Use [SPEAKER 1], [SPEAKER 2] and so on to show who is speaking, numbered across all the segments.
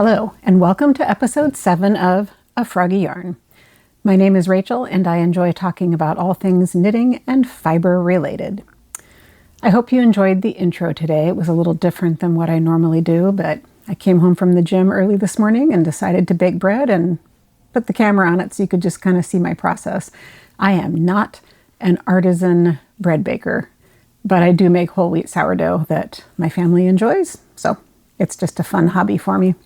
[SPEAKER 1] Hello, and welcome to episode 7 of A Froggy Yarn. My name is Rachel, and I enjoy talking about all things knitting and fiber related. I hope you enjoyed the intro today. It was a little different than what I normally do, but I came home from the gym early this morning and decided to bake bread and put the camera on it so you could just kind of see my process. I am not an artisan bread baker, but I do make whole wheat sourdough that my family enjoys, so it's just a fun hobby for me.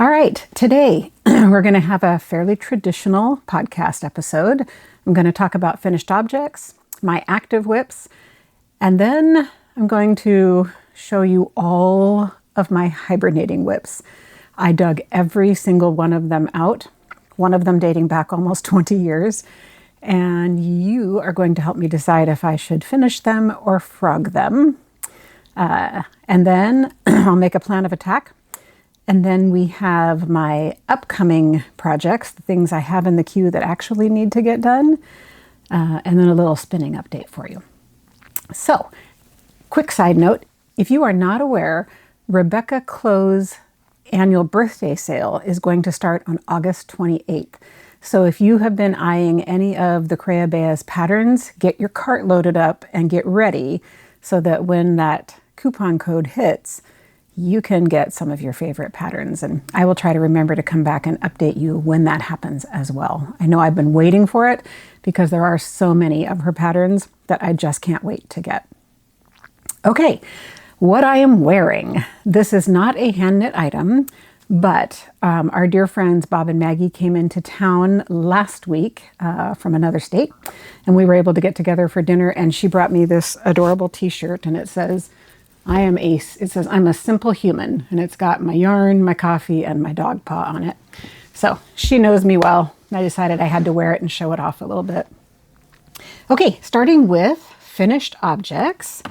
[SPEAKER 1] All right, today we're going to have a fairly traditional podcast episode. I'm going to talk about finished objects, my active whips, and then I'm going to show you all of my hibernating whips. I dug every single one of them out, one of them dating back almost 20 years, and you are going to help me decide if I should finish them or frog them. And then I'll make a plan of attack. And then we have my upcoming projects, the things I have in the queue that actually need to get done, and then a little spinning update for you. So, quick side note, if you are not aware, Rebecca Clow's annual birthday sale is going to start on August 28th. So if you have been eyeing any of the Crayobea's patterns, get your cart loaded up and get ready so that when that coupon code hits, you can get some of your favorite patterns, and I will try to remember to come back and update you when that happens as well. I know I've been waiting for it because there are so many of her patterns that I just can't wait to get. Okay, what I am wearing. This is not a hand knit item, but our dear friends Bob and Maggie came into town last week from another state, and we were able to get together for dinner, and she brought me this adorable t-shirt, and it says, I'm a simple human, and it's got my yarn, my coffee, and my dog paw on it. So she knows me well. I decided I had to wear it and show it off a little bit. Okay, starting with finished objects.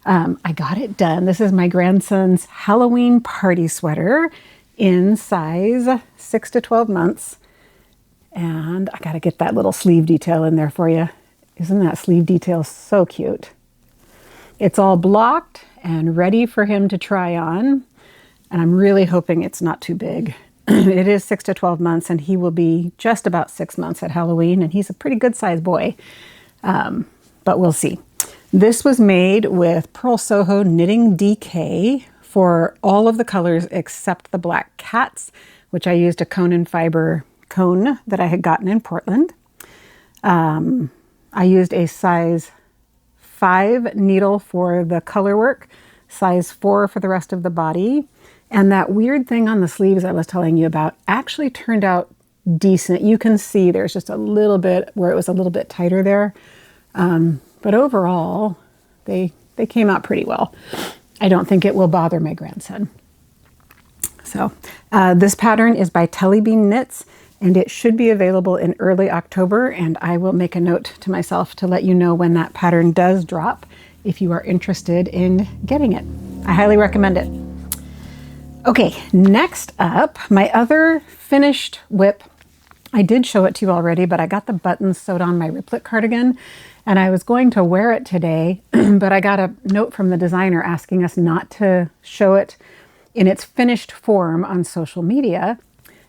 [SPEAKER 1] I got it done. This is my grandson's Halloween party sweater in size 6 to 12 months. And I got to get that little sleeve detail in there for you. Isn't that sleeve detail so cute? It's all blocked and ready for him to try on. And I'm really hoping it's not too big. It is 6 to 12 months, and he will be just about 6 months at Halloween, and he's a pretty good sized boy. But we'll see. This was made with Purl Soho Knitting DK for all of the colors except the black cats, which I used a cone and fiber cone that I had gotten in Portland. I used a size 5 needle for the color work, size 4 for the rest of the body. And that weird thing on the sleeves I was telling you about actually turned out decent. You can see there's just a little bit where it was a little bit tighter there. But overall, they came out pretty well. I don't think it will bother my grandson. So this pattern is by Tellybean Knits, and it should be available in early October, and I will make a note to myself to let you know when that pattern does drop if you are interested in getting it. I highly recommend it. Okay, next up, my other finished whip. I did show it to you already, but I got the buttons sewed on my Riplette cardigan, and I was going to wear it today, but I got a note from the designer asking us not to show it in its finished form on social media.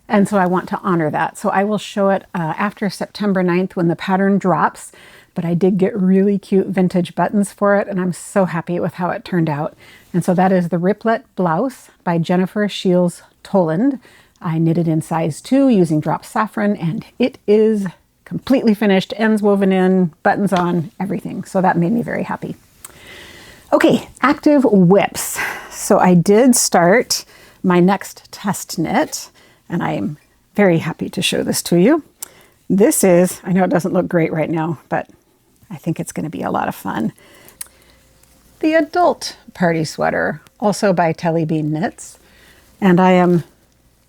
[SPEAKER 1] And so I want to honor that. So I will show it after September 9th when the pattern drops, but I did get really cute vintage buttons for it, and I'm so happy with how it turned out. And so that is the Riplette Blouse by Jennifer Shields Toland. I knitted in size 2 using drop saffron, and it is completely finished, ends woven in, buttons on, everything. So that made me very happy. Okay, active whips. So I did start my next test knit, and I'm very happy to show this to you. This is, I know it doesn't look great right now, but I think it's going to be a lot of fun. The adult party sweater, also by Tellybean Knits. And I am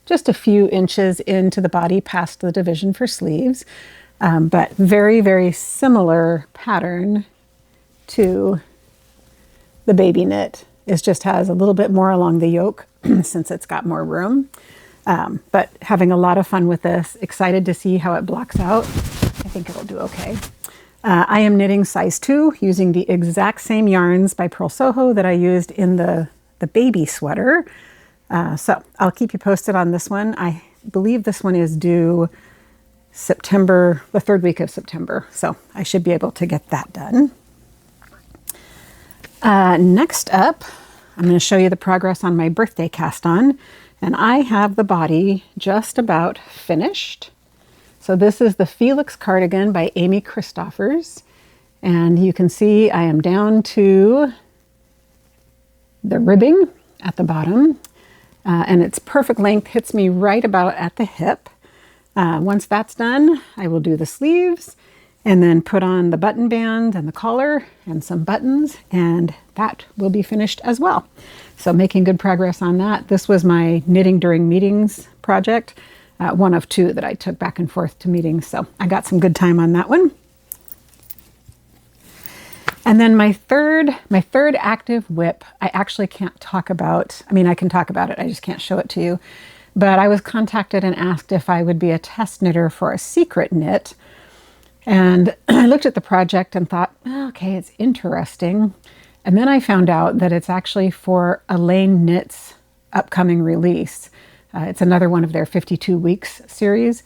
[SPEAKER 1] just a few inches into the body past the division for sleeves, but very, very similar pattern to the baby knit. It just has a little bit more along the yoke since it's got more room. But having a lot of fun with this, excited to see how it blocks out. I think it'll do okay. I am knitting size 2 using the exact same yarns by Purl Soho that I used in the baby sweater. So I'll keep you posted on this one. I believe this one is due September, the third week of September. So I should be able to get that done. Next up, I'm going to show you the progress on my birthday cast on. And I have the body just about finished. So this is the Felix Cardigan by Amy Christoffers. And you can see I am down to the ribbing at the bottom. And its perfect length hits me right about at the hip. Once that's done, I will do the sleeves and then put on the button band and the collar and some buttons, and that will be finished as well. So making good progress on that. This was my knitting during meetings project, one of two that I took back and forth to meetings. So I got some good time on that one. And then my third active whip, I actually can't talk about. I mean, I can talk about it, I just can't show it to you. But I was contacted and asked if I would be a test knitter for a secret knit. And I looked at the project and thought, oh, okay, it's interesting. And then I found out that it's actually for Elaine Knit's upcoming release. It's another one of their 52 Weeks series.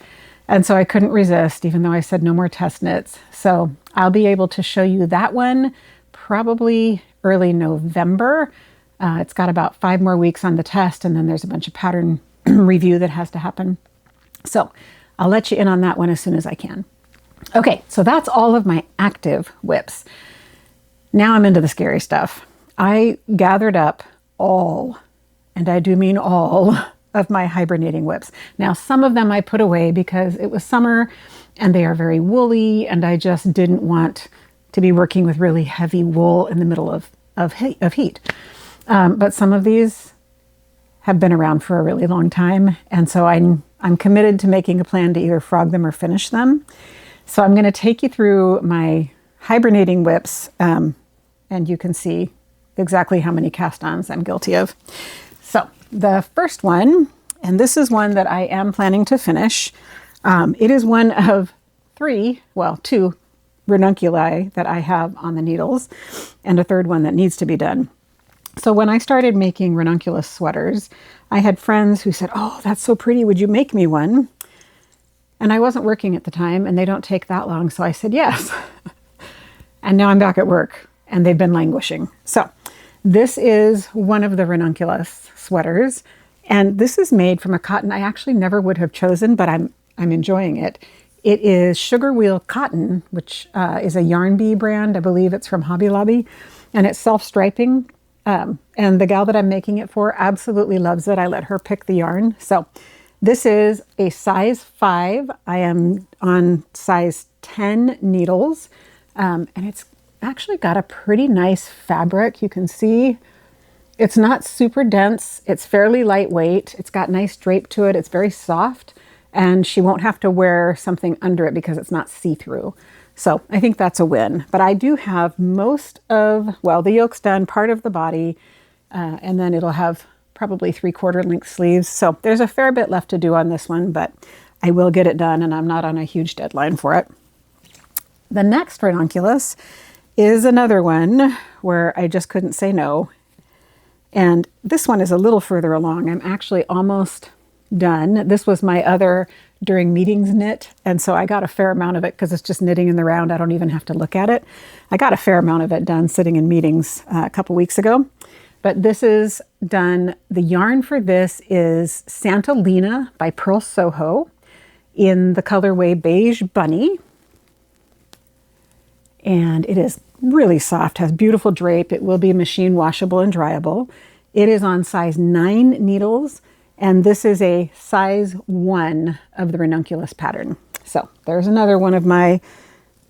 [SPEAKER 1] And so I couldn't resist, even though I said no more test knits. So I'll be able to show you that one probably early November. It's got about 5 more weeks on the test, and then there's a bunch of pattern review that has to happen. So I'll let you in on that one as soon as I can. Okay, so that's all of my active whips. Now I'm into the scary stuff. I gathered up all, and I do mean all, of my hibernating whips. Now, some of them I put away because it was summer and they are very woolly, and I just didn't want to be working with really heavy wool in the middle of heat. But some of these have been around for a really long time, and so I'm committed to making a plan to either frog them or finish them. So I'm going to take you through my hibernating whips, and you can see exactly how many cast-ons I'm guilty of. So the first one, and this is one that I am planning to finish. It is one of two ranunculi that I have on the needles, and a third one that needs to be done. So when I started making ranunculus sweaters, I had friends who said, oh, that's so pretty, would you make me one? And I wasn't working at the time, and they don't take that long, so I said yes. And now I'm back at work, and they've been languishing. So this is one of the ranunculus sweaters, and this is made from a cotton I actually never would have chosen, but I'm enjoying it. It is Sugar Wheel Cotton, which is a Yarn Bee brand. I believe it's from Hobby Lobby, and it's self-striping. And the gal that I'm making it for absolutely loves it. I let her pick the yarn. So this is a size 5. I am on size 10 needles, and it's actually got a pretty nice fabric. You can see it's not super dense. It's fairly lightweight. It's got nice drape to it. It's very soft, and she won't have to wear something under it because it's not see-through. So I think that's a win. But I do have most of, well, the yoke's done, part of the body, and then it'll have probably 3/4 length sleeves. So there's a fair bit left to do on this one, but I will get it done, and I'm not on a huge deadline for it. The next ranunculus is another one where I just couldn't say no. And this one is a little further along. I'm actually almost done. This was my other during meetings knit, and so I got a fair amount of it because it's just knitting in the round. I don't even have to look at it. I got a fair amount of it done sitting in meetings a couple weeks ago. But this is done. The yarn for this is Santa Lena by Purl Soho in the colorway Beige Bunny. And it is really soft, has beautiful drape. It will be machine washable and dryable. It is on size 9 needles, and this is a size 1 of the ranunculus pattern. So there's another one of my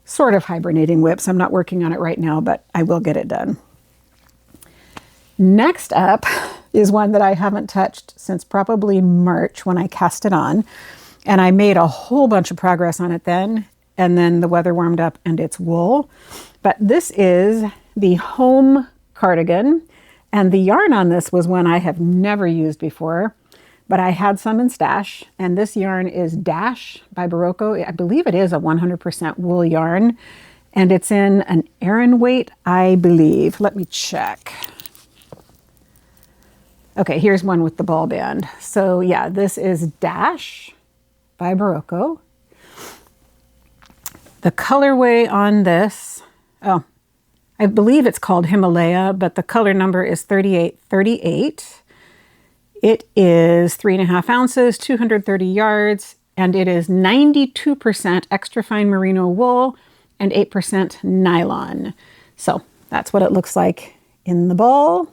[SPEAKER 1] sort of hibernating whips. I'm not working on it right now, but I will get it done. Next up is one that I haven't touched since probably March when I cast it on, and I made a whole bunch of progress on it then, and then the weather warmed up and it's wool. But this is the Home Cardigan, and the yarn on this was one I have never used before, but I had some in stash, and this yarn is Dash by Barocco. I believe it is a 100% wool yarn, and it's in an Aran weight, I believe. Let me check. Okay, here's one with the ball band. So yeah, this is Dash by Barocco. The colorway on this, oh, I believe it's called Himalaya, but the color number is 3838. It is 3.5 ounces, 230 yards, and it is 92% extra fine merino wool and 8% nylon. So that's what it looks like in the ball.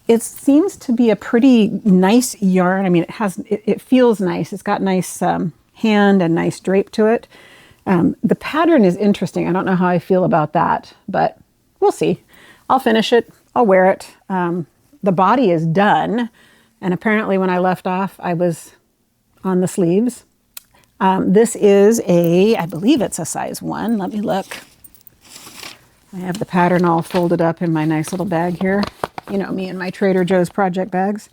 [SPEAKER 1] It seems to be a pretty nice yarn. I mean, it feels nice. It's got nice hand and nice drape to it. The pattern is interesting. I don't know how I feel about that, but we'll see. I'll finish it. I'll wear it. The body is done. And apparently when I left off, I was on the sleeves. This is I believe it's a size 1. Let me look. I have the pattern all folded up in my nice little bag here. You know me and my Trader Joe's project bags.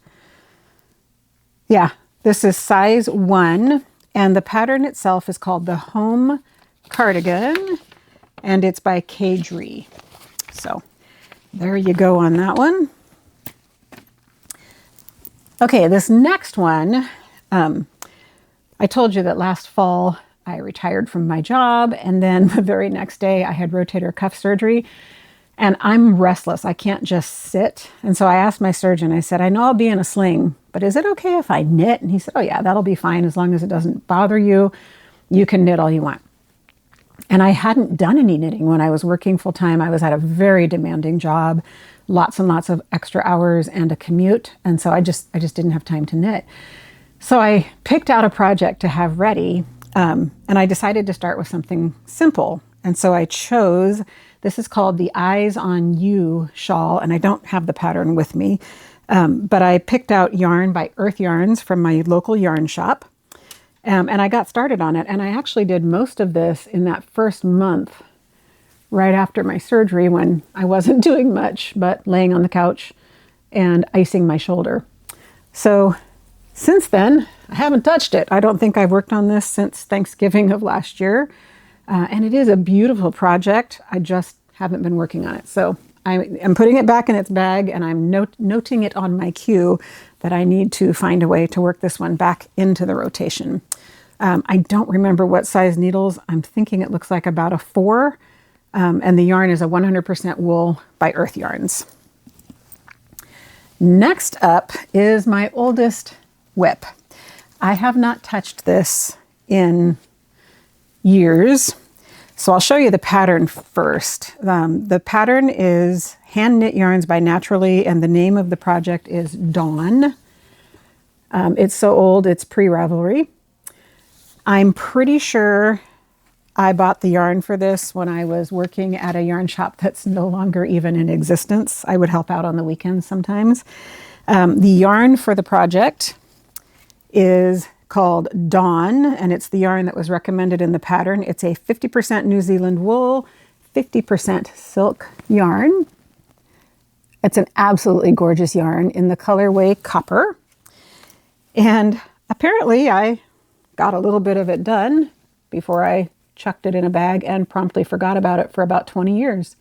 [SPEAKER 1] Yeah, this is size 1, and the pattern itself is called the Home Cardigan, and it's by Peary. So there you go on that one. Okay, this next one, I told you that last fall I retired from my job, and then the very next day I had rotator cuff surgery. And I'm restless. I can't just sit. And so I asked my surgeon, I said, I know I'll be in a sling, but is it okay if I knit? And he said, oh yeah, that'll be fine. As long as it doesn't bother you, you can knit all you want. And I hadn't done any knitting when I was working full time. I was at a very demanding job, lots and lots of extra hours and a commute. And so I just didn't have time to knit. So I picked out a project to have ready. And I decided to start with something simple. And so I chose, this is called the Eyes on You shawl, and I don't have the pattern with me, but I picked out yarn by Earth Yarns from my local yarn shop, and I got started on it. And I actually did most of this in that first month, right after my surgery, when I wasn't doing much but laying on the couch and icing my shoulder. So since then, I haven't touched it. I don't think I've worked on this since Thanksgiving of last year. And it is a beautiful project. I just haven't been working on it. So I'm putting it back in its bag, and I'm noting it on my queue that I need to find a way to work this one back into the rotation. I don't remember what size needles. I'm thinking it looks like about a 4. And the yarn is a 100% wool by Earth Yarns. Next up is my oldest whip. I have not touched this in years. So I'll show you the pattern first. The pattern is Hand Knit Yarns by Naturally, and the name of the project is Dawn. It's so old, it's pre-Ravelry. I'm pretty sure I bought the yarn for this when I was working at a yarn shop that's no longer even in existence. I would help out on the weekends sometimes. The yarn for the project is called Dawn, and it's the yarn that was recommended in the pattern. It's a 50% New Zealand wool, 50% silk yarn. It's an absolutely gorgeous yarn in the colorway Copper. And apparently I got a little bit of it done before I chucked it in a bag and promptly forgot about it for about 20 years.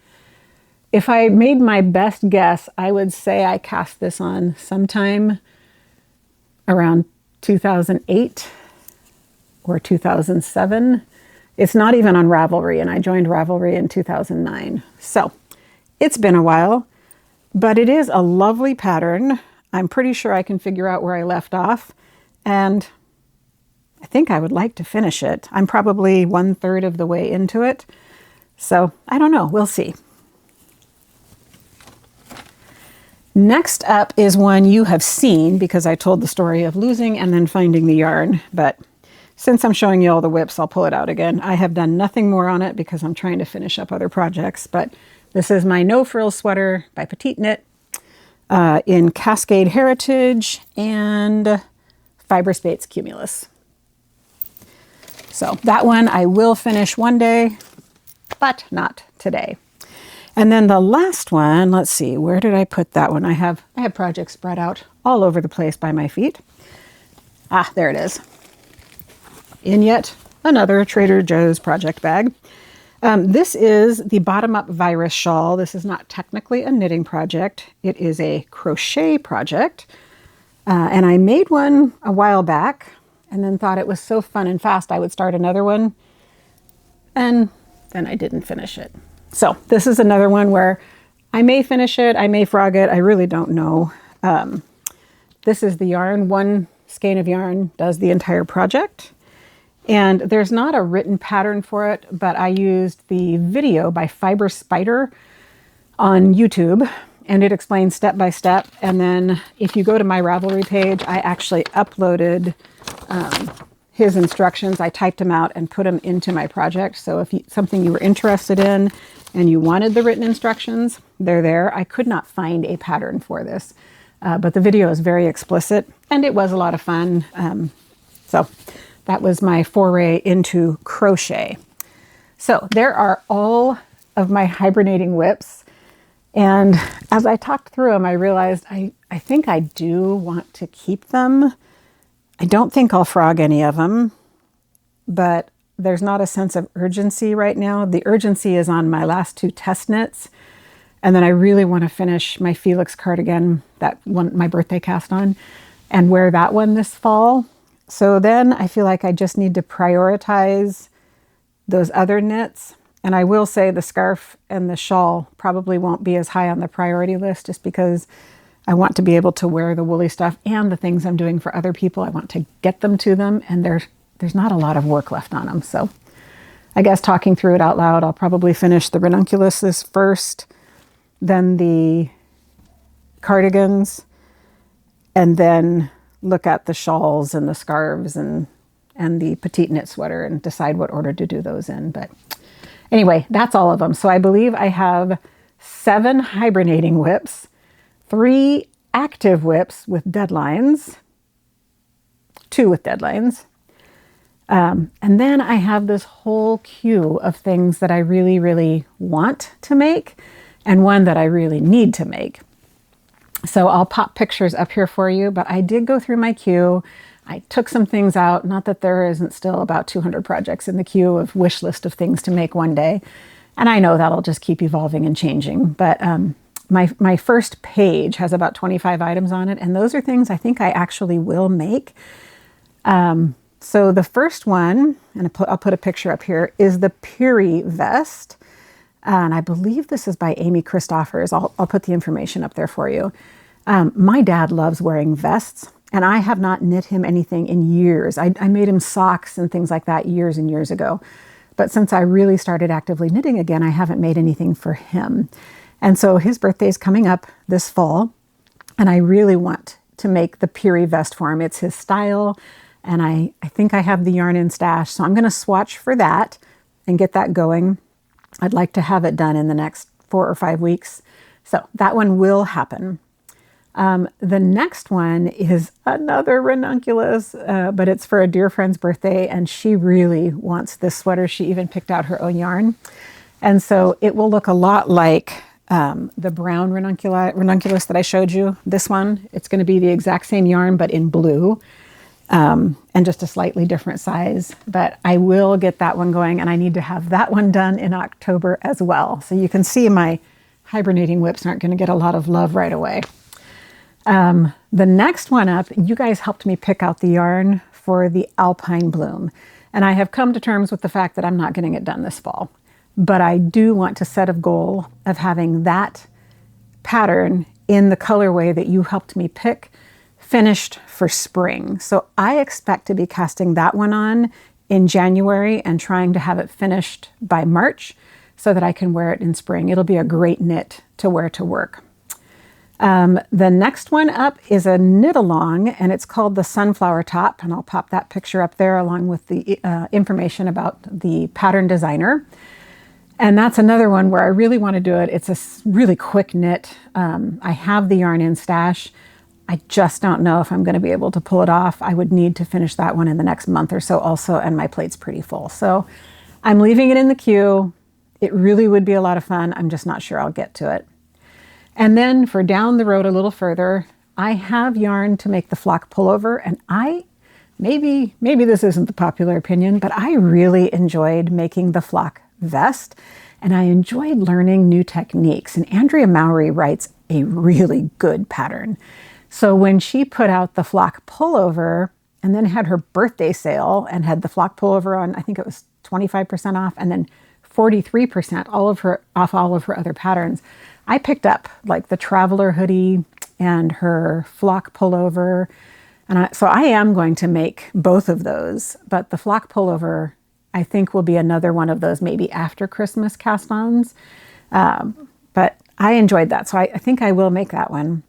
[SPEAKER 1] If I made my best guess, I would say I cast this on sometime around 2008 or 2007. It's not even on Ravelry, and I joined Ravelry in 2009. So it's been a while, but it is a lovely pattern. I'm pretty sure I can figure out where I left off, and I think I would like to finish it. I'm probably 1/3 of the way into it. So I don't know, we'll see. Next up is one you have seen because I told the story of losing and then finding the yarn. But since I'm showing you all the whips, I'll pull it out again. I have done nothing more on it because I'm trying to finish up other projects. But this is my No Frills Sweater by Petite Knit in Cascade Heritage and Fiber Spates Cumulus. So that one I will finish one day, but not today. And then the last one, let's see, where did I put that one? I have projects spread out all over the place by my feet. Ah, there it is. In yet another Trader Joe's project bag. This is the bottom-up virus shawl. This is not technically a knitting project. It is a crochet project. And I made one a while back and then thought it was so fun and fast I would start another one. And then I didn't finish it. So this is another one where I may finish it, I may frog it, I really don't know. This is the yarn. One skein of yarn does the entire project. And there's not a written pattern for it, but I used the video by Fiber Spider on YouTube, and it explains step by step. And then if you go to my Ravelry page, I actually uploaded his instructions. I typed them out and put them into my project. So if something you were interested in and you wanted the written instructions, they're there. I could not find a pattern for this, but the video is very explicit and it was a lot of fun. So that was my foray into crochet. So there are all of my hibernating whips. And as I talked through them, I realized I think I do want to keep them. I don't think I'll frog any of them, but there's not a sense of urgency right now. The urgency is on my last 2 test knits. And then I really want to finish my Felix cardigan, that one, my birthday cast on, and wear that one this fall. So then I feel like I just need to prioritize those other knits. And I will say the scarf and the shawl probably won't be as high on the priority list just because I want to be able to wear the woolly stuff and the things I'm doing for other people. I want to get them to them, and there's not a lot of work left on them. So I guess talking through it out loud, I'll probably finish the Ranunculus this first, then the cardigans, and then look at the shawls and the scarves and the petite knit sweater and decide what order to do those in. But anyway, that's all of them. So I believe I have 7 hibernating whips, 3 active whips with deadlines, 2 with deadlines. And then I have this whole queue of things that I really, really want to make and one that I really need to make. So I'll pop pictures up here for you, but I did go through my queue. I took some things out, not that there isn't still about 200 projects in the queue of wish list of things to make one day. And I know that'll just keep evolving and changing. But my first page has about 25 items on it. And those are things I think I actually will make. So the first one, and I'll put a picture up here, is the Peary vest. And I believe this is by Amy Christoffers. I'll put the information up there for you. My dad loves wearing vests, and I have not knit him anything in years. I made him socks and things like that years and years ago. But since I really started actively knitting again, I haven't made anything for him. And so his birthday is coming up this fall, and I really want to make the Peary vest for him. It's his style, and I think I have the yarn in stash. So I'm going to swatch for that and get that going. I'd like to have it done in the next 4 or 5 weeks. So that one will happen. The next one is another Ranunculus, but it's for a dear friend's birthday, and she really wants this sweater. She even picked out her own yarn. And so it will look a lot like the brown Ranunculus that I showed you. This one, it's going to be the exact same yarn, but in blue. And just a slightly different size, but I will get that one going, and I need to have that one done in October as well. So you can see my hibernating whips aren't going to get a lot of love right away. The next one up, you guys helped me pick out the yarn for the Alpine Bloom, and I have come to terms with the fact that I'm not getting it done this fall, but I do want to set a goal of having that pattern in the colorway that you helped me pick finished for spring. So I expect to be casting that one on in January and trying to have it finished by March so that I can wear it in spring. It'll be a great knit to wear to work. The next one up is a knit along, and it's called the Sunflower Top, and I'll pop that picture up there along with the information about the pattern designer. And that's another one where I really want to do it. It's a really quick knit. I have the yarn in stash. I just don't know if I'm going to be able to pull it off. I would need to finish that one in the next month or so also, and my plate's pretty full. So I'm leaving it in the queue. It really would be a lot of fun. I'm just not sure I'll get to it. And then for down the road a little further, I have yarn to make the flock pullover, and maybe this isn't the popular opinion, but I really enjoyed making the flock vest, and I enjoyed learning new techniques. And Andrea Mowry writes a really good pattern. So when she put out the flock pullover and then had her birthday sale and had the flock pullover on, I think it was 25% off, and then 43% off all of her other patterns, I picked up like the Traveler hoodie and her flock pullover. And so I am going to make both of those, but the flock pullover I think will be another one of those maybe after Christmas cast-ons. But I enjoyed that, so I think I will make that one.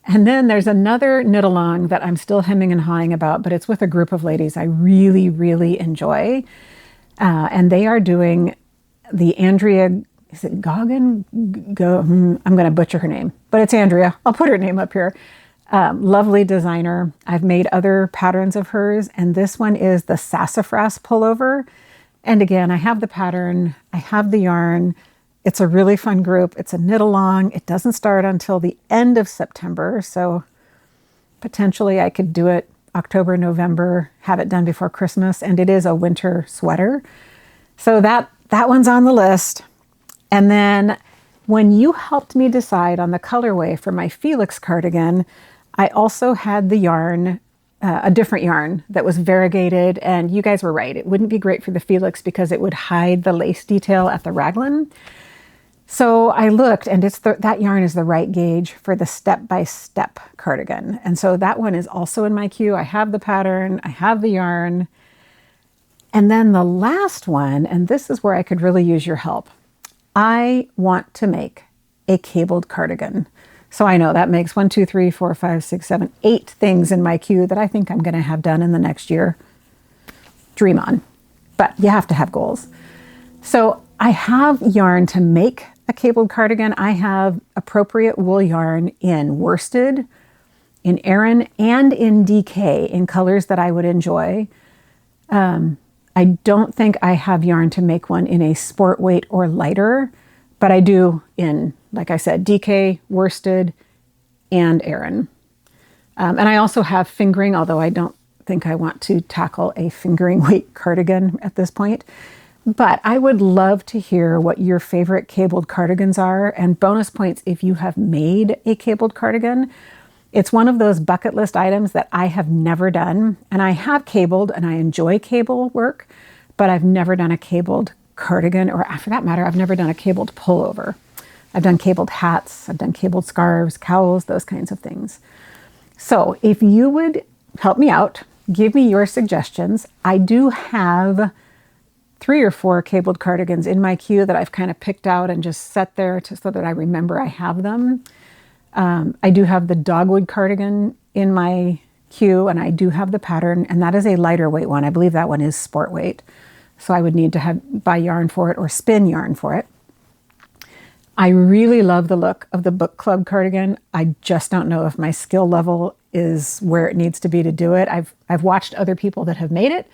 [SPEAKER 1] And then there's another knit along that I'm still hemming and hawing about, but it's with a group of ladies I really, really enjoy. And they are doing the Andrea, is it Goggin? I'm going to butcher her name, but it's Andrea. I'll put her name up here. Lovely designer. I've made other patterns of hers, and this one is the Sassafras Pullover. And again, I have the pattern, I have the yarn. It's a really fun group. It's a knit along. It doesn't start until the end of September, so potentially I could do it October, November, have it done before Christmas, and it is a winter sweater. So that one's on the list. And then when you helped me decide on the colorway for my Felix cardigan, I also had the yarn, a different yarn that was variegated, and you guys were right. It wouldn't be great for the Felix because it would hide the lace detail at the raglan. So I looked, and that yarn is the right gauge for the step-by-step cardigan. And so that one is also in my queue. I have the pattern, I have the yarn. And then the last one, and this is where I could really use your help. I want to make a cabled cardigan. So I know that makes 1, 2, 3, 4, 5, 6, 7, 8 things in my queue that I think I'm going to have done in the next year. Dream on. But you have to have goals. So I have yarn to make a cabled cardigan. I have appropriate wool yarn in worsted, in Aran, and in DK in colors that I would enjoy. I don't think I have yarn to make one in a sport weight or lighter, but I do in, like I said, DK, worsted, and Aran. And I also have fingering, although I don't think I want to tackle a fingering weight cardigan at this point. But I would love to hear what your favorite cabled cardigans are, and bonus points if you have made a cabled cardigan. It's one of those bucket list items that I have never done, and I have cabled and I enjoy cable work, but I've never done a cabled cardigan, or for that matter, I've never done a cabled pullover. I've done cabled hats, I've done cabled scarves, cowls, those kinds of things. So if you would help me out, give me your suggestions. I do have 3 or 4 cabled cardigans in my queue that I've kind of picked out and just set there so that I remember I have them. I do have the dogwood cardigan in my queue, and I do have the pattern, and that is a lighter weight one. I believe that one is sport weight. So I would need to buy yarn for it or spin yarn for it. I really love the look of the book club cardigan. I just don't know if my skill level is where it needs to be to do it. I've watched other people that have made it,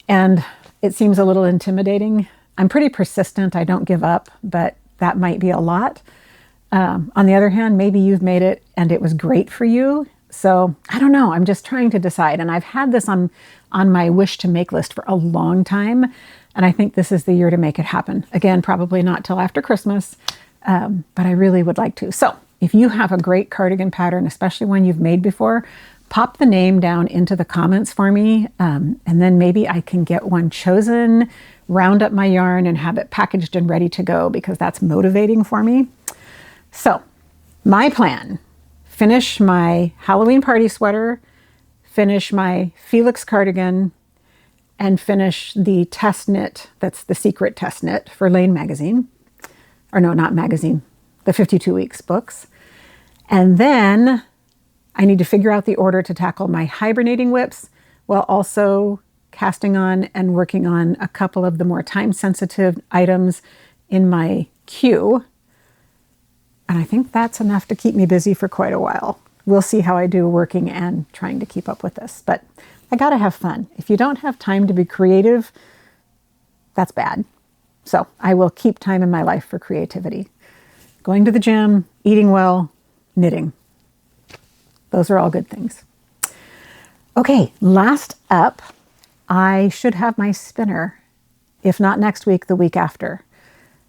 [SPEAKER 1] and it seems a little intimidating. I'm pretty persistent. I don't give up, but that might be a lot. On the other hand, maybe you've made it and it was great for you. So I don't know. I'm just trying to decide. And I've had this on my wish to make list for a long time. And I think this is the year to make it happen. Again, probably not till after Christmas, but I really would like to. So if you have a great cardigan pattern, especially one you've made before, pop the name down into the comments for me. And then maybe I can get one chosen, round up my yarn, and have it packaged and ready to go, because that's motivating for me. So my plan: finish my Halloween party sweater, finish my Felix cardigan, and finish the test knit, that's the secret test knit for Lane magazine. Or no, not magazine, the 52 Weeks books. And then I need to figure out the order to tackle my hibernating whips, while also casting on and working on a couple of the more time-sensitive items in my queue. And I think that's enough to keep me busy for quite a while. We'll see how I do working and trying to keep up with this. But I gotta have fun. If you don't have time to be creative, that's bad. So I will keep time in my life for creativity. Going to the gym, eating well, knitting. Those are all good things. Okay, last up, I should have my spinner if not next week, the week after.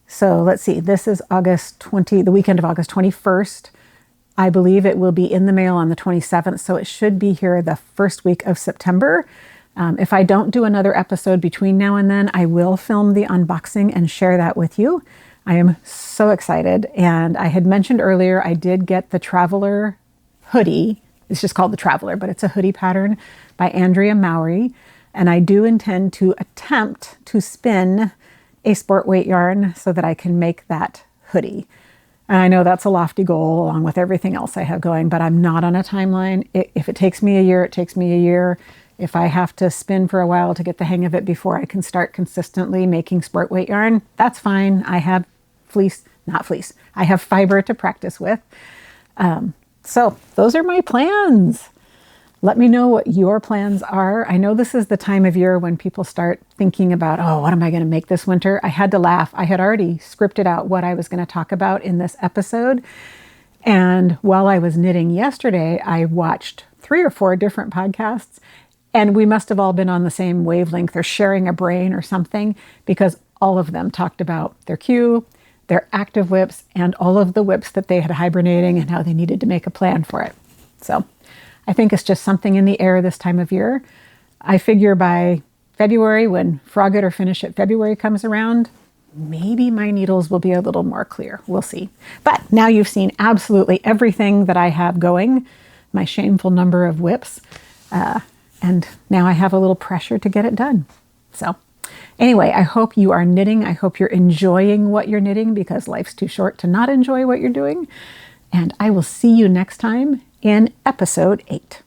[SPEAKER 1] So let's see, this is the weekend of August 21st. I believe it will be in the mail on the 27th, so it should be here the first week of September. If I don't do another episode between now and then, I will film the unboxing and share that with you. I am so excited. And I had mentioned earlier, I did get the Traveler hoodie. It's just called the Traveler, but it's a hoodie pattern by Andrea Mowry. And I do intend to attempt to spin a sport weight yarn so that I can make that hoodie. And I know that's a lofty goal along with everything else I have going, but I'm not on a timeline. If it takes me a year, it takes me a year. If I have to spin for a while to get the hang of it before I can start consistently making sport weight yarn, that's fine. I have I have fiber to practice with. So those are my plans. Let me know what your plans are. I know this is the time of year when people start thinking about, oh, what am I going to make this winter? I had to laugh. I had already scripted out what I was going to talk about in this episode. And while I was knitting yesterday, I watched 3 or 4 different podcasts, and we must have all been on the same wavelength or sharing a brain or something, because all of them talked about their queue, their active whips, and all of the whips that they had hibernating and how they needed to make a plan for it. So I think it's just something in the air this time of year. I figure by February, when Frog It or Finish It February comes around, maybe my needles will be a little more clear. We'll see. But now you've seen absolutely everything that I have going, my shameful number of whips, and now I have a little pressure to get it done. So anyway, I hope you are knitting. I hope you're enjoying what you're knitting, because life's too short to not enjoy what you're doing. And I will see you next time in episode 8.